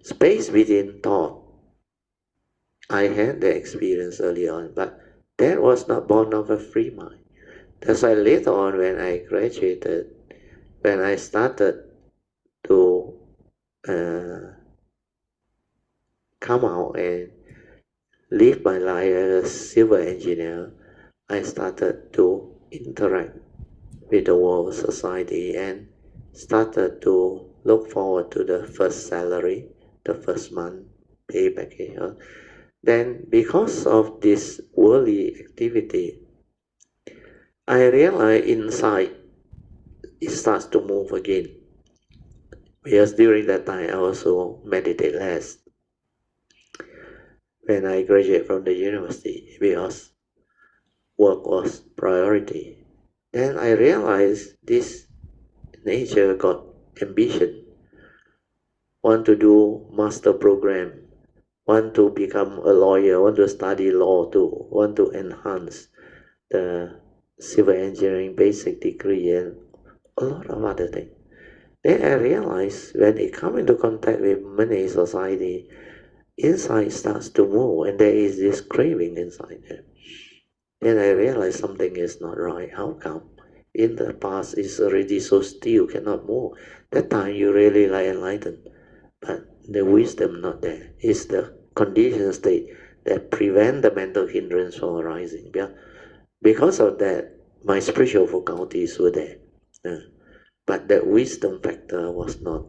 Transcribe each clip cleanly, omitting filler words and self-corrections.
Space within thought. I had the experience early on, but that was not born of a free mind. That's why later on when I graduated, when I started to uh, come out and live my life as a civil engineer, I started to interact with the world society and started to look forward to the first salary, the first month pay package. Then because of this worldly activity, I realized inside it starts to move again. Because during that time I also meditate less when I graduated from the university because work was priority. Then I realized this nature got ambition, want to do master program, want to become a lawyer, want to study law too, want to enhance the civil engineering basic degree and a lot of other things. Then I realized when it come into contact with many society, inside starts to move and there is this craving inside there. Then I realized something is not right. How come? In the past it's already so still, cannot move. That time you really like enlightened, but the wisdom not there. It's the conditioned state that prevent the mental hindrance from arising. Because of that, my spiritual faculties were there. But that wisdom factor was not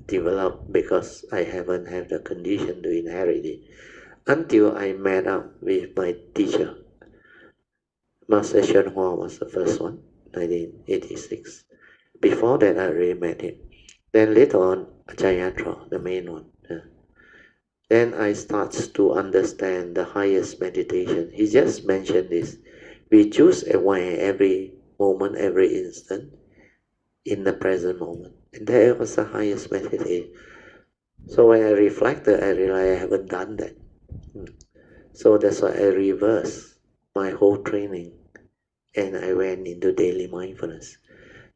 developed because I haven't had the condition to inherit it. Until I met up with my teacher. Master Shen Hua was the first one, 1986. Before that, I already met him. Then later on, Ajayatra, the main one. Then I start to understand the highest meditation. He just mentioned this. We choose a way every moment, every instant, in the present moment. And that was the highest meditation. So when I reflected, I realized I haven't done that. So that's why I reversed my whole training and I went into daily mindfulness.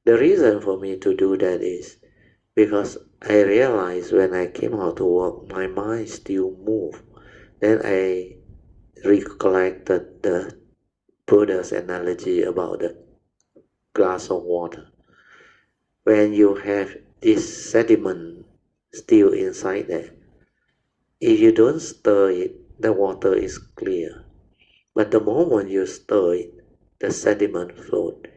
The reason for me to do that is because I realized when I came out to work, my mind still moved. Then I recollected the Buddha's analogy about the glass of water. When you have this sediment still inside there, if you don't stir it, the water is clear. But the moment you stir it, the sediment float.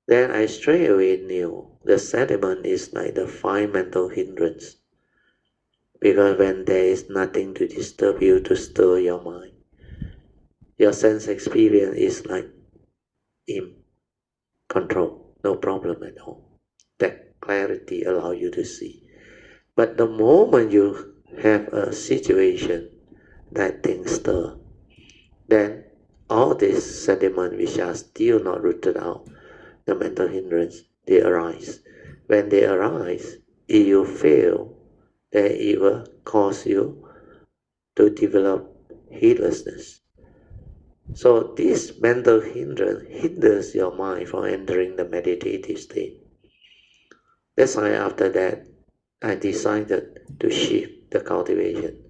Then I straight away knew the sediment is like the five mental hindrance. Because when there is nothing to disturb you to stir your mind, your sense experience is like in control, no problem at all. That clarity allows you to see. But the moment you have a situation that things stir, then all this sediment which are still not rooted out, the mental hindrance, they arise. When they arise, if you fail, then it will cause you to develop heedlessness. So this mental hindrance hinders your mind from entering the meditative state. That's why after that, I decided to shift the cultivation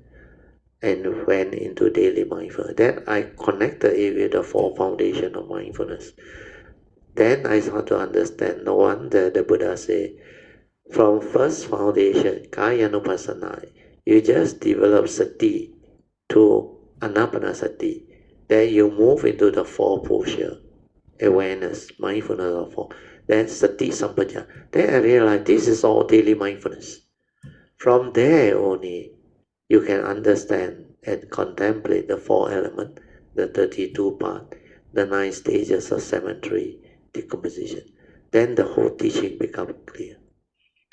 and went into daily mindfulness. Then I connected it with the four foundations of mindfulness. Then I start to understand, no wonder the Buddha said, from first foundation, Kaya Nupassana, you just develop sati to anapanasati. Then you move into the four posture, awareness, mindfulness of four. Then sati sampaja. Then I realized this is all daily mindfulness. From there only, you can understand and contemplate the four elements, the 32 parts, the 9 stages of cemetery decomposition. Then the whole teaching becomes clear.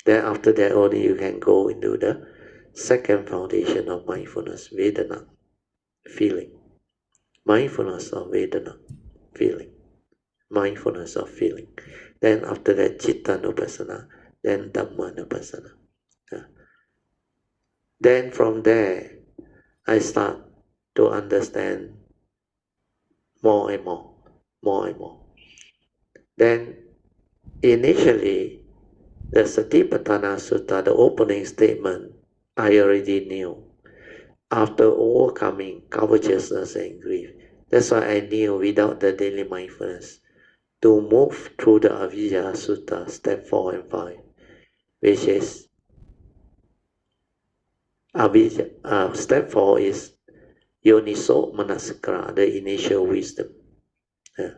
Then after that only you can go into the second foundation of mindfulness, Vedana, feeling. Mindfulness of Vedana, feeling. Mindfulness of feeling. Then after that, Chitta Nupassana, then Dhamma Nupassana. Then from there, I start to understand more and more. Then initially, The Satipatthana Sutta, the opening statement, I already knew. After overcoming covetousness and grief, that's why I knew without the daily mindfulness to move through the Avijja Sutta, step 4 and 5, which is step 4 is Yoniso Manasikara, the initial wisdom. Yeah.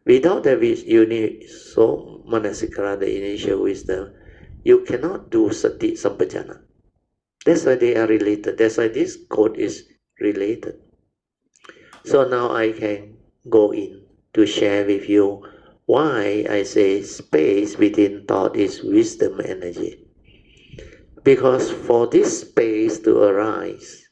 Without the Yoniso Manasikara, the initial wisdom, you cannot do Sati Sampajana. That's why they are related. That's why this code is related. So now I can go in to share with you why I say space within thought is wisdom energy. Because for this space to arise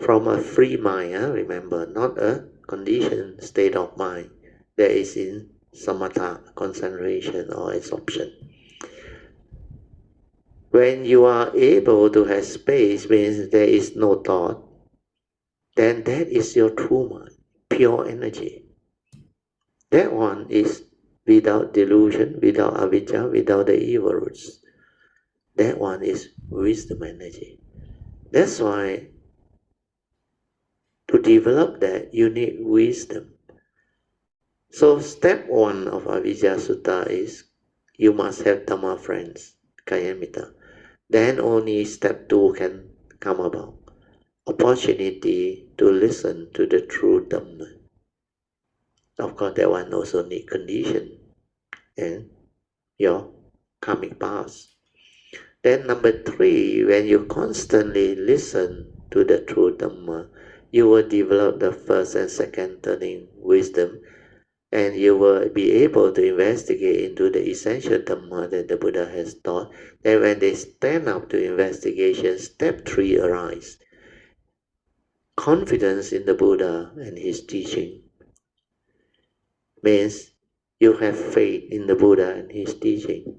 from a free mind, remember, not a conditioned state of mind that is in samatha, concentration or absorption. When you are able to have space, means there is no thought, then that is your true mind, pure energy. That one is without delusion, without avijja, without the evil roots. That one is wisdom energy. That's why to develop that, you need wisdom. So step 1 of Avijja Sutta is you must have Dhamma friends, Kayamita. Then only step 2 can come about. Opportunity to listen to the true Dhamma. Of course, that one also need condition and your karmic past. Then number 3, when you constantly listen to the true Dhamma, you will develop the first and second turning wisdom, and you will be able to investigate into the essential Dhamma that the Buddha has taught. And when they stand up to investigation, step 3 arises. Confidence in the Buddha and his teaching means you have faith in the Buddha and his teaching.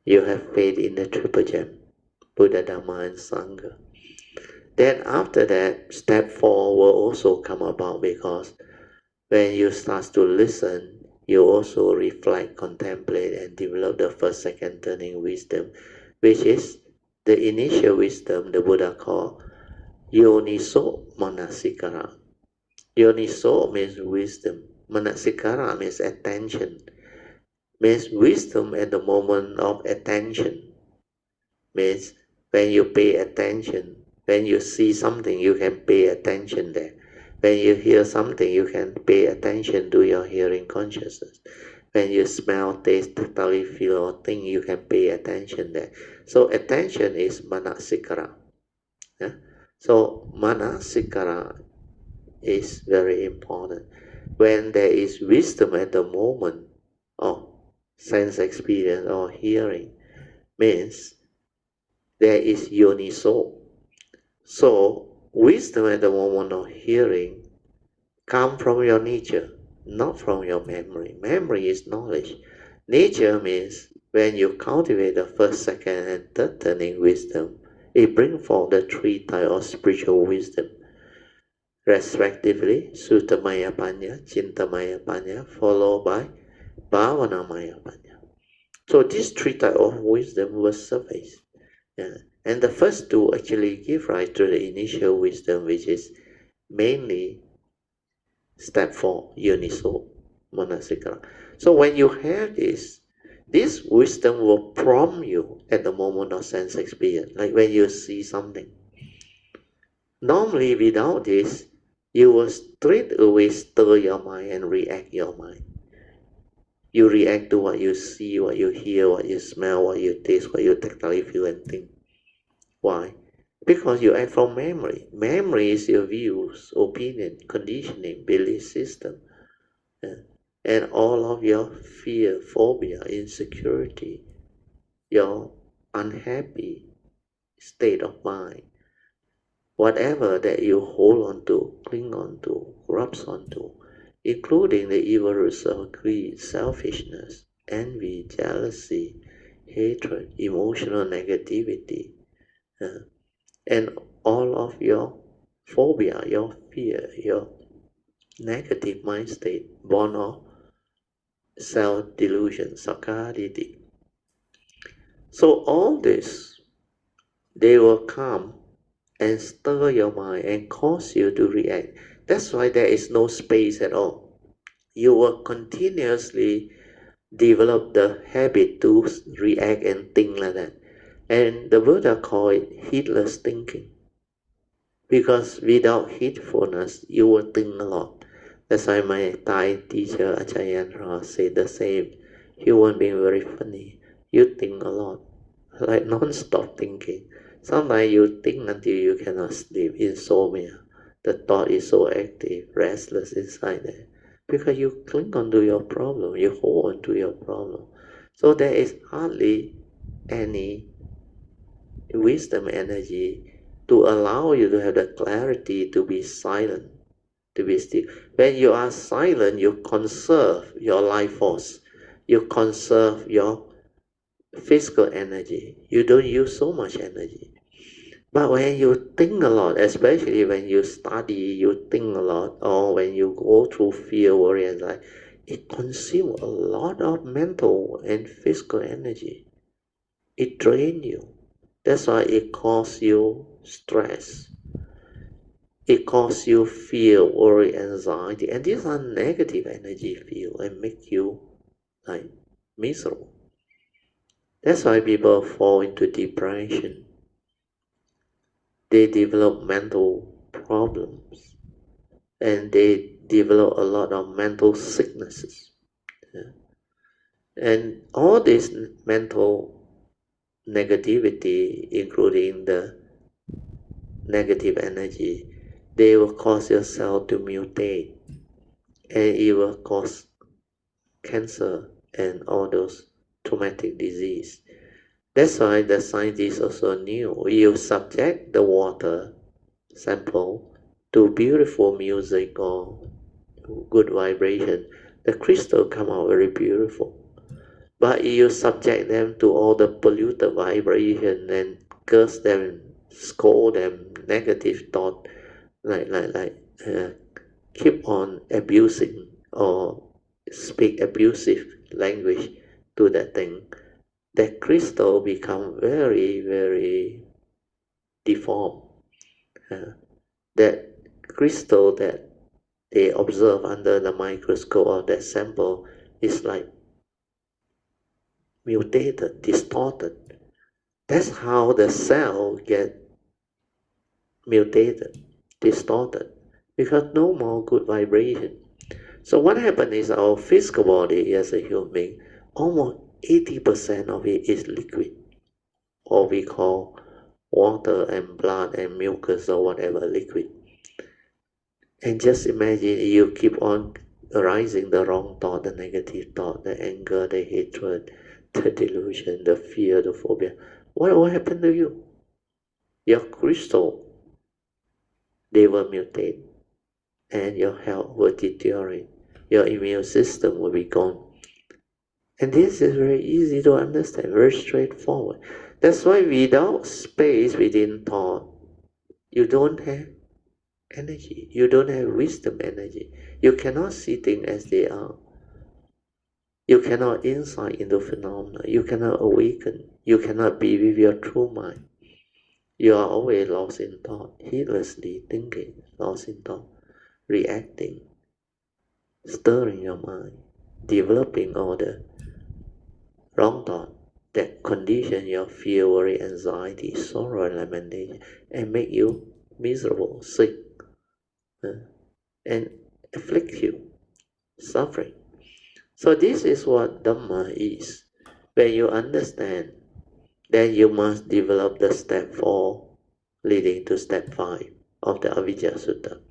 You have faith in the Triple Gem, Buddha, Dhamma, and Sangha. Then after that, step 4 will also come about, because when you start to listen, you also reflect, contemplate, and develop the first, second turning wisdom, which is the initial wisdom the Buddha called Yoniso Manasikara. Yoniso means wisdom. Manasikara means attention. Means wisdom at the moment of attention. Means when you pay attention. When you see something, you can pay attention there. When you hear something, you can pay attention to your hearing consciousness. When you smell, taste, totally feel or think, you can pay attention there. So attention is manasikara. Yeah? So manasikara is very important. When there is wisdom at the moment of sense experience or hearing, means there is yoniso. So wisdom at the moment of hearing come from your nature, not from your memory. Memory is knowledge. Nature means when you cultivate the first, second, and third turning wisdom, it brings forth the 3 types of spiritual wisdom, respectively Suttamaya Panya, Chintamaya Panya, followed by Bhavanamaya Panya. So these 3 types of wisdom will surface. Yeah. And the first 2 actually give rise to the initial wisdom, which is mainly step 4, Yoniso Manasikara. So when you have this wisdom will prompt you at the moment of sense experience, like when you see something. Normally without this, you will straight away stir your mind and react your mind. You react to what you see, what you hear, what you smell, what you taste, what you tactile feel and think. Why? Because you act from memory. Memory is your views, opinion, conditioning, belief system, and all of your fear, phobia, insecurity, your unhappy state of mind. Whatever that you hold on to, cling on to, grasp on to, including the evil roots of greed, selfishness, envy, jealousy, hatred, emotional negativity, and all of your phobia, your fear, your negative mind state born of self-delusion, sakkaditi. So all this, they will come and stir your mind and cause you to react. That's why there is no space at all. You will continuously develop the habit to react and think like that. And the Buddha called it heedless thinking. Because without heedfulness, you will think a lot. That's why my Thai teacher Ajahn said the same. Human being very funny. You think a lot, like non-stop thinking. Sometimes you think until you cannot sleep, insomnia. The thought is so active, restless inside there. Because you cling onto your problem, you hold on to your problem. So there is hardly any wisdom energy to allow you to have the clarity to be silent, to be still. When you are silent, you conserve your life force, you conserve your physical energy. You don't use so much energy. But when you think a lot, especially when you study, you think a lot, or when you go through fear, worry, anxiety, it consumes a lot of mental and physical energy. It drains you. That's why it causes you stress. It causes you fear, worry, anxiety, and these are negative energy field and make you like miserable. That's why people fall into depression. They develop mental problems and they develop a lot of mental sicknesses. Yeah. And all this mental negativity, including the negative energy, they will cause your cell to mutate and it will cause cancer and all those traumatic disease. That's why the scientists also knew you subject the water sample to beautiful music or good vibration, the crystal come out very beautiful. But you subject them to all the polluted vibration and curse them, scold them, negative thought, like keep on abusing or speak abusive language to that thing, that crystal become very, very deformed. That crystal that they observe under the microscope of that sample is like mutated, distorted. That's how the cell get mutated, distorted, because no more good vibration. So what happens is our physical body as a human being, almost 80% of it is liquid, or we call water and blood and mucus or whatever liquid. And just imagine you keep on arising the wrong thought, the negative thought, the anger, the hatred, the delusion, the fear, the phobia. What will happen to you? Your crystal, they will mutate and your health will deteriorate. Your immune system will be gone. And this is very easy to understand, very straightforward. That's why without space within thought, you don't have energy. You don't have wisdom energy. You cannot see things as they are. You cannot insight into phenomena. You cannot awaken. You cannot be with your true mind. You are always lost in thought, heedlessly thinking, lost in thought, reacting, stirring your mind, developing all the wrong thought that condition your fear, worry, anxiety, sorrow, and lamentation, and make you miserable, sick, and afflict you, suffering. So this is what Dharma is. When you understand, then you must develop the step 4 leading to step 5 of the Avijja Sutta.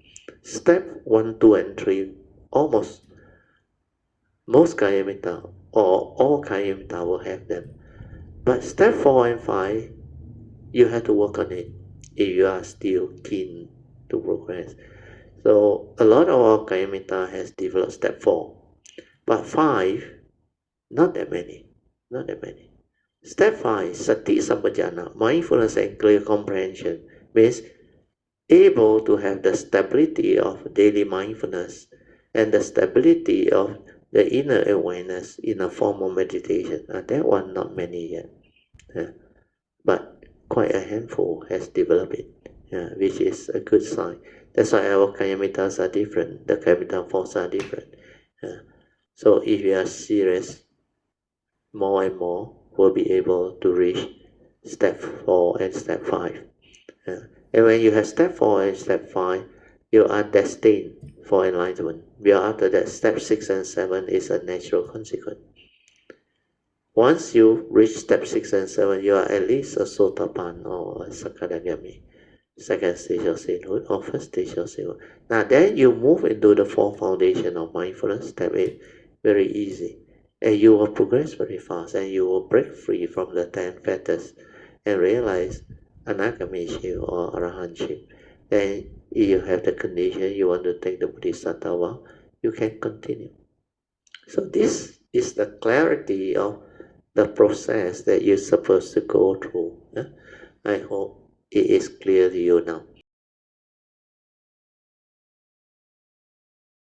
Step 1, 2, and 3, almost most Kayamita or all Kayamita will have them. But step 4 and 5, you have to work on it if you are still keen to progress. So a lot of our Kayamita has developed step 4. But 5, not that many. Not that many. Step 5, Sati Sampajana, mindfulness and clear comprehension, means able to have the stability of daily mindfulness and the stability of the inner awareness in a form of meditation. That one, not many yet. but quite a handful has developed it, which is a good sign. That's why our kayamitas are different, the kayamita force are different. So if you are serious, more and more will be able to reach step 4 and step 5. And when you have step 4 and step 5, you are destined for enlightenment. Where after that, step 6 and 7 is a natural consequence. Once you reach step 6 and 7, you are at least a sotapan or a sakadagami, second stage of sainthood or first stage of sainthood. Now then you move into the fourth foundation of mindfulness, step 8, very easy. And you will progress very fast and you will break free from the 10 fetters and realize anagamiship or arahantship. Then if you have the condition you want to take the bodhisattva vow, you can continue. So this is the clarity of the process that you're supposed to go through. I hope it is clear to you now.